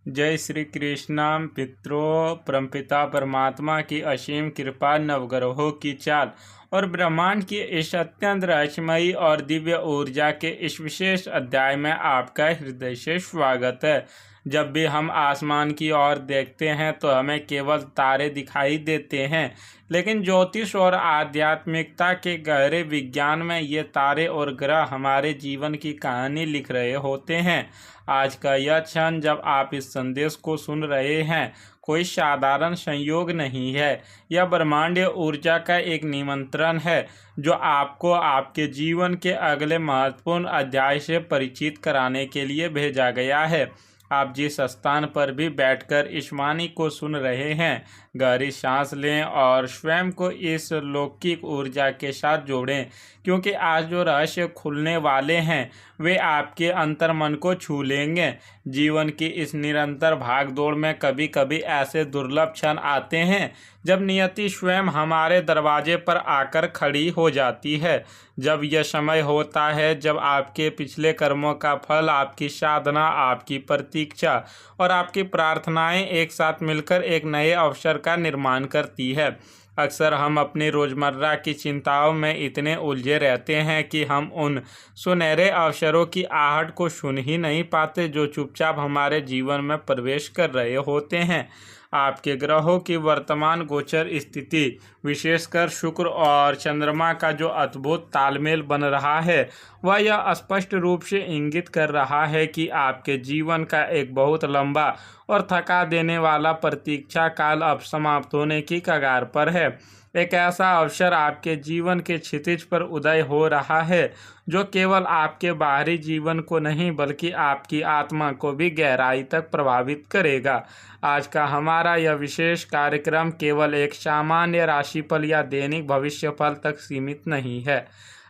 जय श्री कृष्ण पितरों। परमपिता परमात्मा की असीम कृपा, नवग्रहों की चाल और ब्रह्मांड की इस अत्यंत रहस्यमयी और दिव्य ऊर्जा के इस विशेष अध्याय में आपका हृदय से स्वागत है। जब भी हम आसमान की ओर देखते हैं तो हमें केवल तारे दिखाई देते हैं, लेकिन ज्योतिष और आध्यात्मिकता के गहरे विज्ञान में ये तारे और ग्रह हमारे जीवन की कहानी लिख रहे होते हैं। आज का यह क्षण जब आप इस संदेश को सुन रहे हैं, कोई साधारण संयोग नहीं है। यह ब्रह्मांडीय ऊर्जा का एक निमंत्रण है जो आपको आपके जीवन के अगले महत्वपूर्ण अध्याय से परिचित कराने के लिए भेजा गया है। आप जिस स्थान पर भी बैठकर इस वाणी को सुन रहे हैं, गहरी सांस लें और स्वयं को इस लौकिक ऊर्जा के साथ जोड़ें, क्योंकि आज जो रहस्य खुलने वाले हैं वे आपके अंतर्मन को छू लेंगे। जीवन की इस निरंतर भागदौड़ में कभी कभी ऐसे दुर्लभ क्षण आते हैं जब नियति स्वयं हमारे दरवाजे पर आकर खड़ी हो जाती है। जब यह समय होता है जब आपके पिछले कर्मों का फल, आपकी साधना, आपकी प्रतीक्षा और आपकी प्रार्थनाएं एक साथ मिलकर एक नए अवसर का निर्माण करती है। अक्सर हम अपनी रोज़मर्रा की चिंताओं में इतने उलझे रहते हैं कि हम उन सुनहरे अवसरों की आहट को सुन ही नहीं पाते जो चुपचाप हमारे जीवन में प्रवेश कर रहे होते हैं। आपके ग्रहों की वर्तमान गोचर स्थिति, विशेषकर शुक्र और चंद्रमा का जो अद्भुत तालमेल बन रहा है, वह यह स्पष्ट रूप से इंगित कर रहा है कि आपके जीवन का एक बहुत लंबा और थका देने वाला प्रतीक्षा काल अब समाप्त होने की कगार पर है। एक ऐसा अवसर आपके जीवन के क्षितिज पर उदय हो रहा है जो केवल आपके बाहरी जीवन को नहीं बल्कि आपकी आत्मा को भी गहराई तक प्रभावित करेगा। आज का हमारा यह विशेष कार्यक्रम केवल एक सामान्य राशिफल या दैनिक भविष्यफल तक सीमित नहीं है।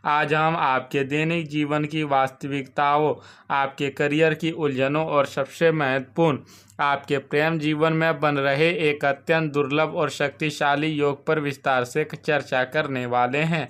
आज हम आपके दैनिक जीवन की वास्तविकताओं, आपके करियर की उलझनों और सबसे महत्वपूर्ण, आपके प्रेम जीवन में बन रहे एक अत्यंत दुर्लभ और शक्तिशाली योग पर विस्तार से चर्चा करने वाले हैं।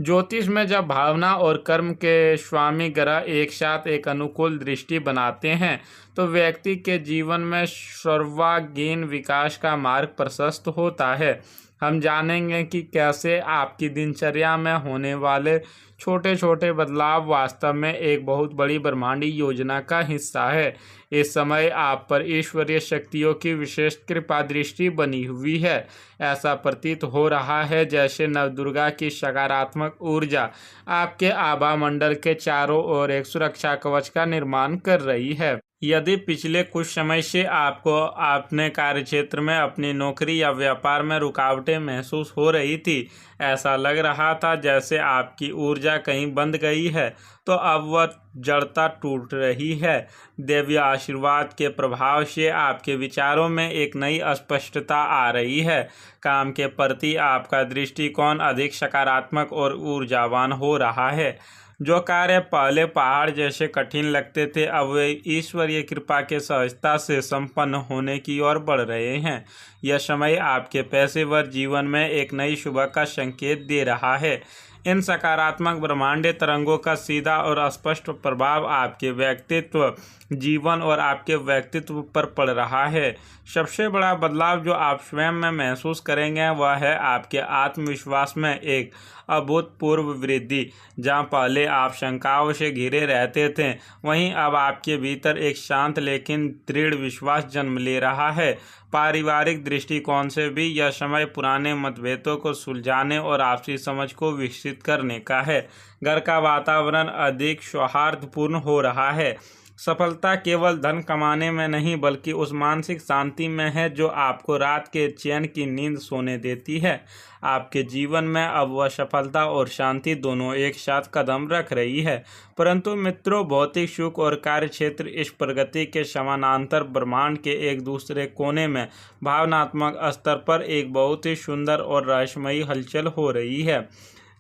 ज्योतिष में जब भावना और कर्म के स्वामी ग्रह एक साथ एक अनुकूल दृष्टि बनाते हैं तो व्यक्ति के जीवन में सर्वांगीण विकास का मार्ग प्रशस्त होता है। हम जानेंगे कि कैसे आपकी दिनचर्या में होने वाले छोटे छोटे बदलाव वास्तव में एक बहुत बड़ी ब्रह्मांडी योजना का हिस्सा है। इस समय आप पर ईश्वरीय शक्तियों की विशेष कृपा दृष्टि बनी हुई है। ऐसा प्रतीत हो रहा है जैसे नवदुर्गा की सकारात्मक ऊर्जा आपके आभा मंडल के चारों ओर एक सुरक्षा कवच का निर्माण कर रही है। यदि पिछले कुछ समय से आपको अपने कार्यक्षेत्र में, अपनी नौकरी या व्यापार में रुकावटें महसूस हो रही थी, ऐसा लग रहा था जैसे आपकी ऊर्जा कहीं बंद गई है, तो अब वह जड़ता टूट रही है। दैवीय आशीर्वाद के प्रभाव से आपके विचारों में एक नई स्पष्टता आ रही है। काम के प्रति आपका दृष्टिकोण अधिक सकारात्मक और ऊर्जावान हो रहा है। जो कार्य पहले पहाड़ जैसे कठिन लगते थे, अब वे ईश्वरीय कृपा के सहजता से संपन्न होने की ओर बढ़ रहे हैं। यह समय आपके पेशेवर जीवन में एक नई सुबह का संकेत दे रहा है। इन सकारात्मक ब्रह्मांडीय तरंगों का सीधा और स्पष्ट प्रभाव आपके व्यक्तित्व, जीवन और आपके व्यक्तित्व पर पड़ रहा है। सबसे बड़ा बदलाव जो आप स्वयं में महसूस करेंगे वह है आपके आत्मविश्वास में एक अभूतपूर्व वृद्धि। जहां पहले आप शंकाओं से घिरे रहते थे, वहीं अब आपके भीतर एक शांत लेकिन दृढ़ विश्वास जन्म ले रहा है। पारिवारिक दृष्टिकोण से भी यह समय पुराने मतभेदों को सुलझाने और आपसी समझ को विकसित करने का है। घर का वातावरण अधिक सौहार्दपूर्ण हो रहा है। सफलता केवल धन कमाने में नहीं बल्कि उस मानसिक शांति में है जो आपको रात के चैन की नींद सोने देती है। आपके जीवन में अब वह सफलता और शांति दोनों एक साथ कदम रख रही है। परंतु मित्रों, भौतिक सुख और कार्यक्षेत्र इस प्रगति के समानांतर ब्रह्मांड के एक दूसरे कोने में भावनात्मक स्तर पर एक बहुत ही सुंदर और रहस्यमयी हलचल हो रही है।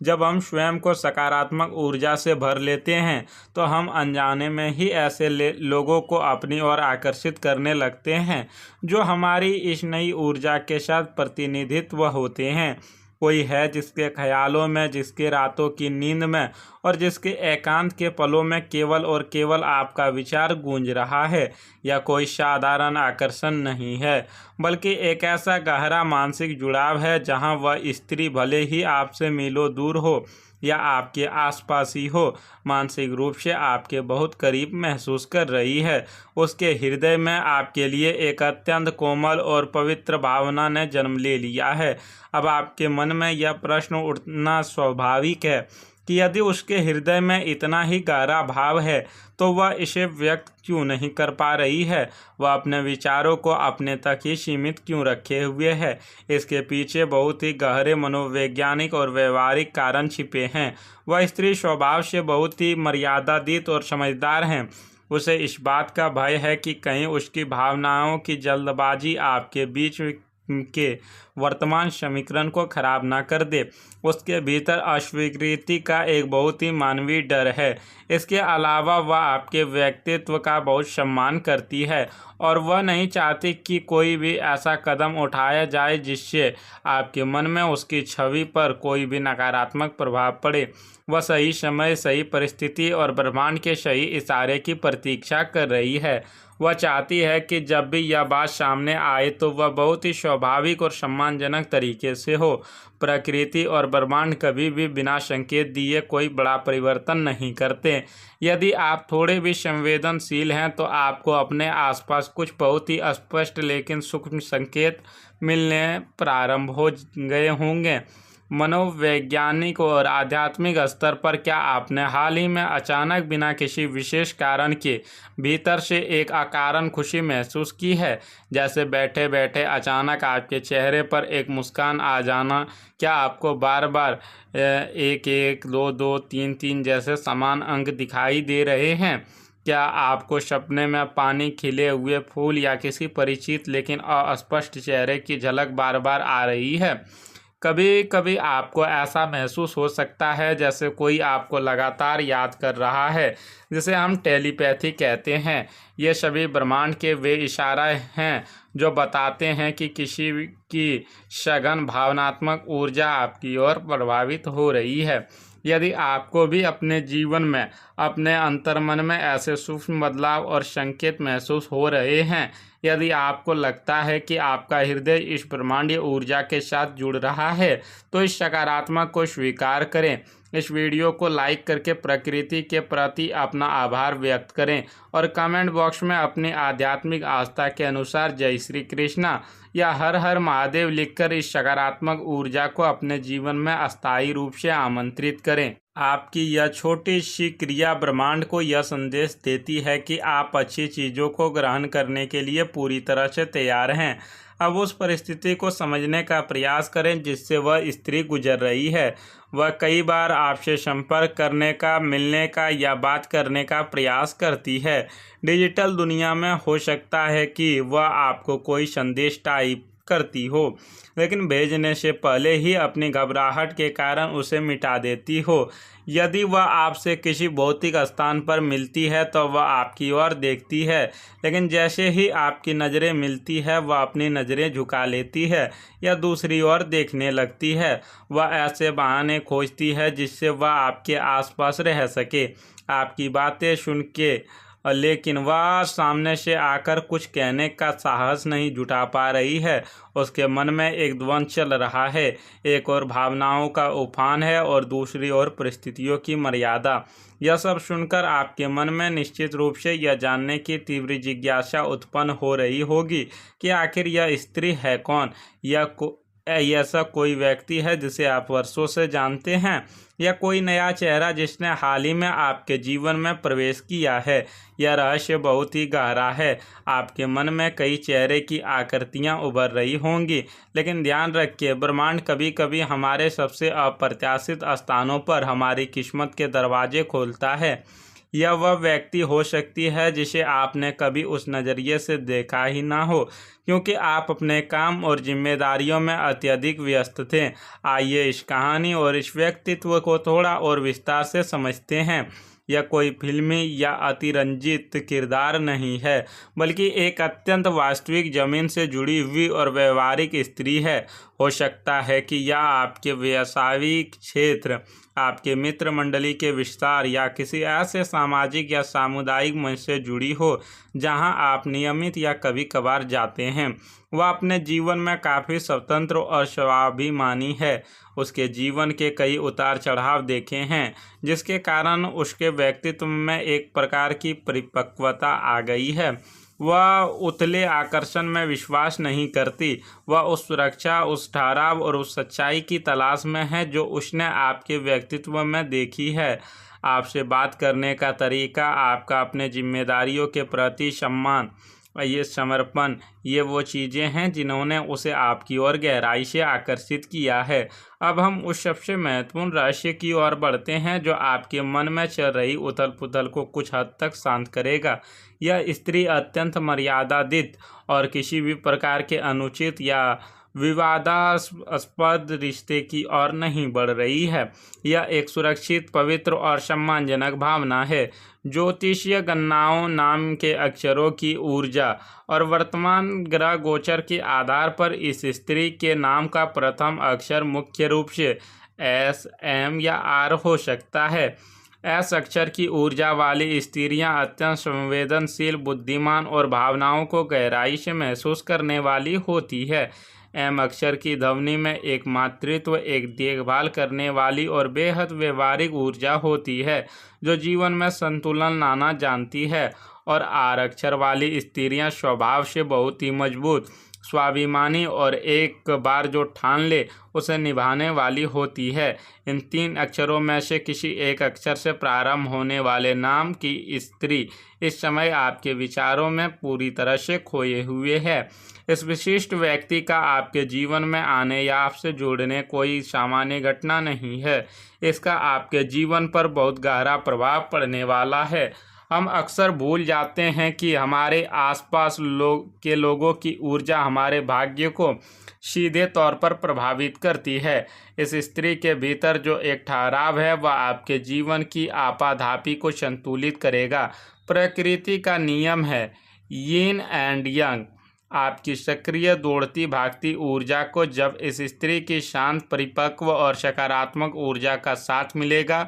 जब हम स्वयं को सकारात्मक ऊर्जा से भर लेते हैं तो हम अनजाने में ही ऐसे लोगों को अपनी ओर आकर्षित करने लगते हैं जो हमारी इस नई ऊर्जा के साथ प्रतिनिधित्व होते हैं। कोई है जिसके ख्यालों में, जिसके रातों की नींद में और जिसके एकांत के पलों में केवल और केवल आपका विचार गूंज रहा है। यह कोई साधारण आकर्षण नहीं है, बल्कि एक ऐसा गहरा मानसिक जुड़ाव है जहां वह स्त्री भले ही आपसे मीलों दूर हो या आपके आसपास ही हो, मानसिक रूप से आपके बहुत करीब महसूस कर रही है। उसके हृदय में आपके लिए एक अत्यंत कोमल और पवित्र भावना ने जन्म ले लिया है। अब आपके मन में यह प्रश्न उठना स्वाभाविक है कि यदि उसके हृदय में इतना ही गहरा भाव है तो वह इसे व्यक्त क्यों नहीं कर पा रही है। वह अपने विचारों को अपने तक ही सीमित क्यों रखे हुए है। इसके पीछे बहुत ही गहरे मनोवैज्ञानिक और व्यवहारिक कारण छिपे हैं। वह स्त्री स्वभाव से बहुत ही मर्यादातीत और समझदार हैं। उसे इस बात का भय है कि कहीं उसकी भावनाओं की जल्दबाजी आपके बीच के वर्तमान समीकरण को खराब ना कर दे। उसके भीतर अस्वीकृति का एक बहुत ही मानवीय डर है। इसके अलावा वह आपके व्यक्तित्व का बहुत सम्मान करती है और वह नहीं चाहती कि कोई भी ऐसा कदम उठाया जाए जिससे आपके मन में उसकी छवि पर कोई भी नकारात्मक प्रभाव पड़े। वह सही समय, सही परिस्थिति और ब्रह्मांड के सही इशारे की प्रतीक्षा कर रही है। वह चाहती है कि जब भी यह बात सामने आए तो वह बहुत ही स्वाभाविक और सम्मानजनक तरीके से हो। प्रकृति और ब्रह्मांड कभी भी बिना संकेत दिए कोई बड़ा परिवर्तन नहीं करते। यदि आप थोड़े भी संवेदनशील हैं तो आपको अपने आसपास कुछ बहुत ही स्पष्ट लेकिन सूक्ष्म संकेत मिलने प्रारंभ हो गए होंगे। मनोवैज्ञानिक और आध्यात्मिक स्तर पर क्या आपने हाल ही में अचानक बिना किसी विशेष कारण के भीतर से एक अकारण खुशी महसूस की है, जैसे बैठे बैठे अचानक आपके चेहरे पर एक मुस्कान आ जाना? क्या आपको बार बार 1-1, 2-2, 3-3 जैसे समान अंक दिखाई दे रहे हैं? क्या आपको सपने में पानी, खिले हुए फूल या किसी परिचित लेकिन अस्पष्ट चेहरे की झलक बार बार आ रही है? कभी कभी आपको ऐसा महसूस हो सकता है जैसे कोई आपको लगातार याद कर रहा है, जिसे हम टेलीपैथी कहते हैं। ये सभी ब्रह्मांड के वे इशारे हैं जो बताते हैं कि किसी की सघन भावनात्मक ऊर्जा आपकी ओर प्रभावित हो रही है। यदि आपको भी अपने जीवन में, अपने अंतर्मन में ऐसे सूक्ष्म बदलाव और संकेत महसूस हो रहे हैं, यदि आपको लगता है कि आपका हृदय इस ब्रह्मांडीय ऊर्जा के साथ जुड़ रहा है, तो इस सकारात्मक को स्वीकार करें। इस वीडियो को लाइक करके प्रकृति के प्रति अपना आभार व्यक्त करें और कमेंट बॉक्स में अपनी आध्यात्मिक आस्था के अनुसार जय श्री कृष्णा या हर हर महादेव लिखकर इस सकारात्मक ऊर्जा को अपने जीवन में अस्थायी रूप से आमंत्रित करें। आपकी यह छोटी सी क्रिया ब्रह्मांड को यह संदेश देती है कि आप अच्छी चीज़ों को ग्रहण करने के लिए पूरी तरह से तैयार हैं। अब उस परिस्थिति को समझने का प्रयास करें जिससे वह स्त्री गुजर रही है। वह कई बार आपसे संपर्क करने का, मिलने का या बात करने का प्रयास करती है। डिजिटल दुनिया में हो सकता है कि वह आपको कोई संदेश टाइप करती हो, लेकिन भेजने से पहले ही अपनी घबराहट के कारण उसे मिटा देती हो। यदि वह आपसे किसी भौतिक स्थान पर मिलती है तो वह आपकी ओर देखती है, लेकिन जैसे ही आपकी नज़रें मिलती है वह अपनी नज़रें झुका लेती है या दूसरी ओर देखने लगती है। वह ऐसे बहाने खोजती है जिससे वह आपके आसपास रह सके, आपकी बातें सुन के, लेकिन वह सामने से आकर कुछ कहने का साहस नहीं जुटा पा रही है। उसके मन में एक द्वंद्व चल रहा है, एक और भावनाओं का उफान है और दूसरी ओर परिस्थितियों की मर्यादा। यह सब सुनकर आपके मन में निश्चित रूप से यह जानने की तीव्र जिज्ञासा उत्पन्न हो रही होगी कि आखिर यह स्त्री है कौन। ऐसा कोई व्यक्ति है जिसे आप वर्षों से जानते हैं या कोई नया चेहरा जिसने हाल ही में आपके जीवन में प्रवेश किया है। यह रहस्य बहुत ही गहरा है। आपके मन में कई चेहरे की आकृतियां उभर रही होंगी, लेकिन ध्यान रखिए, ब्रह्मांड कभी कभी हमारे सबसे अप्रत्याशित स्थानों पर हमारी किस्मत के दरवाजे खोलता है। यह वह व्यक्ति हो सकती है जिसे आपने कभी उस नज़रिए से देखा ही ना हो, क्योंकि आप अपने काम और जिम्मेदारियों में अत्यधिक व्यस्त थे। आइए इस कहानी और इस व्यक्तित्व को थोड़ा और विस्तार से समझते हैं। यह कोई फिल्मी या अतिरंजित किरदार नहीं है, बल्कि एक अत्यंत वास्तविक, जमीन से जुड़ी हुई और व्यवहारिक स्त्री है। हो सकता है कि यह आपके व्यावसायिक क्षेत्र, आपके मित्र मंडली के विस्तार या किसी ऐसे सामाजिक या सामुदायिक मंच से जुड़ी हो जहां आप नियमित या कभी कभार जाते हैं। वह अपने जीवन में काफ़ी स्वतंत्र और स्वाभिमानी है। उसके जीवन के कई उतार चढ़ाव देखे हैं, जिसके कारण उसके व्यक्तित्व में एक प्रकार की परिपक्वता आ गई है। वह उथले आकर्षण में विश्वास नहीं करती। वह उस सुरक्षा, उस ठहराव और उस सच्चाई की तलाश में है जो उसने आपके व्यक्तित्व में देखी है। आपसे बात करने का तरीका, आपका अपने जिम्मेदारियों के प्रति सम्मान, ये समर्पण, ये वो चीज़ें हैं जिन्होंने उसे आपकी ओर गहराई से आकर्षित किया है। अब हम उस सबसे महत्वपूर्ण रहस्य की ओर बढ़ते हैं जो आपके मन में चल रही उथल पुथल को कुछ हद तक शांत करेगा। यह स्त्री अत्यंत मर्यादातीत और किसी भी प्रकार के अनुचित या विवादास्पद रिश्ते की ओर नहीं बढ़ रही है। यह एक सुरक्षित, पवित्र और सम्मानजनक भावना है। ज्योतिषीय गणनाओं, नाम के अक्षरों की ऊर्जा और वर्तमान ग्रह गोचर के आधार पर इस स्त्री के नाम का प्रथम अक्षर मुख्य रूप से एस, एम या आर हो सकता है। एस अक्षर की ऊर्जा वाली स्त्रियां अत्यंत संवेदनशील, बुद्धिमान और भावनाओं को गहराई से महसूस करने वाली होती है। एम अक्षर की ध्वनि में एक मातृत्व, एक देखभाल करने वाली और बेहद व्यवहारिक ऊर्जा होती है जो जीवन में संतुलन लाना जानती है। और आर अक्षर वाली स्त्रियां स्वभाव से बहुत ही मजबूत, स्वाभिमानी और एक बार जो ठान ले उसे निभाने वाली होती है। इन तीन अक्षरों में से किसी एक अक्षर से प्रारंभ होने वाले नाम की स्त्री इस समय आपके विचारों में पूरी तरह से खोए हुए है। इस विशिष्ट व्यक्ति का आपके जीवन में आने या आपसे जुड़ने कोई सामान्य घटना नहीं है। इसका आपके जीवन पर बहुत गहरा प्रभाव पड़ने वाला है। हम अक्सर भूल जाते हैं कि हमारे आसपास लोगों की ऊर्जा हमारे भाग्य को सीधे तौर पर प्रभावित करती है। इस स्त्री के भीतर जो एक ठहराव है वह आपके जीवन की आपाधापी को संतुलित करेगा। प्रकृति का नियम है यिन एंड यांग। आपकी सक्रिय, दौड़ती भागती ऊर्जा को जब इस स्त्री की शांत, परिपक्व और सकारात्मक ऊर्जा का साथ मिलेगा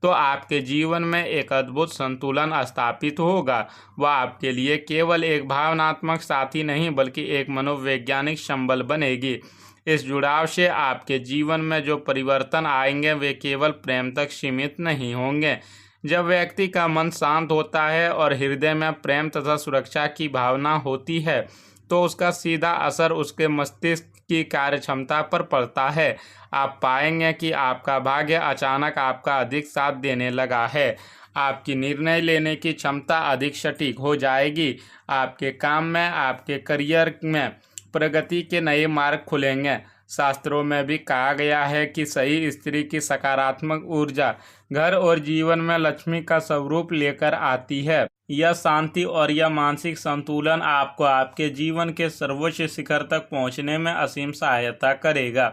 तो आपके जीवन में एक अद्भुत संतुलन स्थापित होगा। वह आपके लिए केवल एक भावनात्मक साथी नहीं बल्कि एक मनोवैज्ञानिक संबल बनेगी। इस जुड़ाव से आपके जीवन में जो परिवर्तन आएंगे वे केवल प्रेम तक सीमित नहीं होंगे। जब व्यक्ति का मन शांत होता है और हृदय में प्रेम तथा सुरक्षा की भावना होती है तो उसका सीधा असर उसके मस्तिष्क की कार्यक्षमता पर पड़ता है। आप पाएंगे कि आपका भाग्य अचानक आपका अधिक साथ देने लगा है। आपकी निर्णय लेने की क्षमता अधिक सटीक हो जाएगी। आपके काम में, आपके करियर में प्रगति के नए मार्ग खुलेंगे। शास्त्रों में भी कहा गया है कि सही स्त्री की सकारात्मक ऊर्जा घर और जीवन में लक्ष्मी का स्वरूप लेकर आती है। यह शांति और यह मानसिक संतुलन आपको आपके जीवन के सर्वोच्च शिखर तक पहुंचने में असीम सहायता करेगा।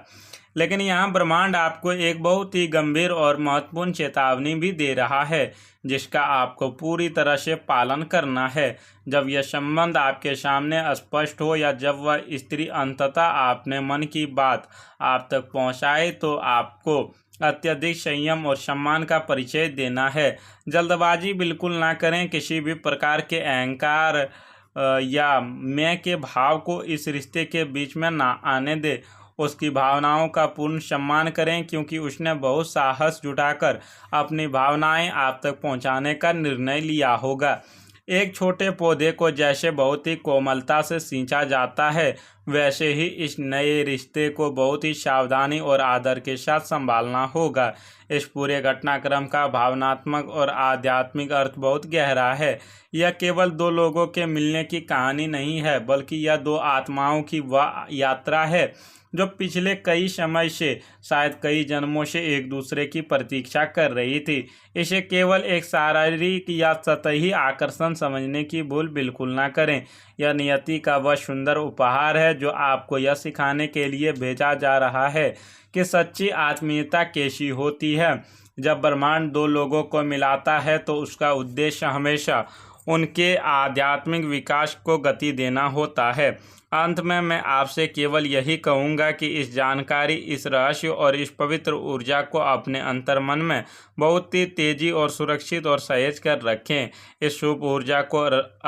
लेकिन यहाँ ब्रह्मांड आपको एक बहुत ही गंभीर और महत्वपूर्ण चेतावनी भी दे रहा है जिसका आपको पूरी तरह से पालन करना है। जब यह संबंध आपके सामने स्पष्ट हो या जब वह स्त्री अंततः अपने मन की बात आप तक पहुँचाए तो आपको अत्यधिक संयम और सम्मान का परिचय देना है। जल्दबाजी बिल्कुल ना करें। किसी भी प्रकार के अहंकार या मैं के भाव को इस रिश्ते के बीच में ना आने दें। उसकी भावनाओं का पूर्ण सम्मान करें क्योंकि उसने बहुत साहस जुटाकर अपनी भावनाएं आप तक पहुंचाने का निर्णय लिया होगा। एक छोटे पौधे को जैसे बहुत ही कोमलता से सींचा जाता है वैसे ही इस नए रिश्ते को बहुत ही सावधानी और आदर के साथ संभालना होगा। इस पूरे घटनाक्रम का भावनात्मक और आध्यात्मिक अर्थ बहुत गहरा है। यह केवल दो लोगों के मिलने की कहानी नहीं है बल्कि यह दो आत्माओं की वह यात्रा है जो पिछले कई समय से, शायद कई जन्मों से एक दूसरे की प्रतीक्षा कर रही थी। इसे केवल एक शारीरिक या सतही आकर्षण समझने की भूल बिल्कुल ना करें। यह नियति का वह सुंदर उपहार है जो आपको यह सिखाने के लिए भेजा जा रहा है कि सच्ची आत्मीयता कैसी होती है। जब ब्रह्मांड दो लोगों को मिलाता है तो उसका उद्देश्य हमेशा उनके आध्यात्मिक विकास को गति देना होता है। अंत में मैं आपसे केवल यही कहूँगा कि इस जानकारी, इस रहस्य और इस पवित्र ऊर्जा को अपने अंतर्मन में बहुत ही तेजी और सुरक्षित और सहेज कर रखें। इस शुभ ऊर्जा को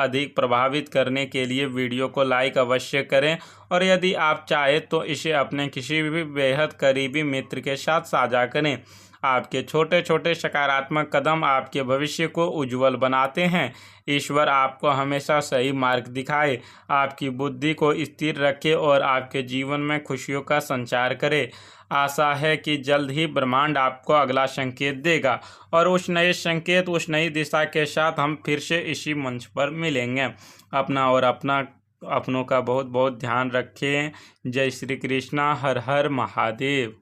अधिक प्रभावित करने के लिए वीडियो को लाइक अवश्य करें और यदि आप चाहें तो इसे अपने किसी भी बेहद करीबी मित्र के साथ साझा करें। आपके छोटे छोटे सकारात्मक कदम आपके भविष्य को उज्जवल बनाते हैं। ईश्वर आपको हमेशा सही मार्ग दिखाए, आपकी बुद्धि को स्थिर रखे और आपके जीवन में खुशियों का संचार करे। आशा है कि जल्द ही ब्रह्मांड आपको अगला संकेत देगा और उस नए संकेत, उस नई दिशा के साथ हम फिर से इसी मंच पर मिलेंगे। अपना और अपनों का बहुत बहुत ध्यान रखें। जय श्री कृष्णा। हर हर महादेव।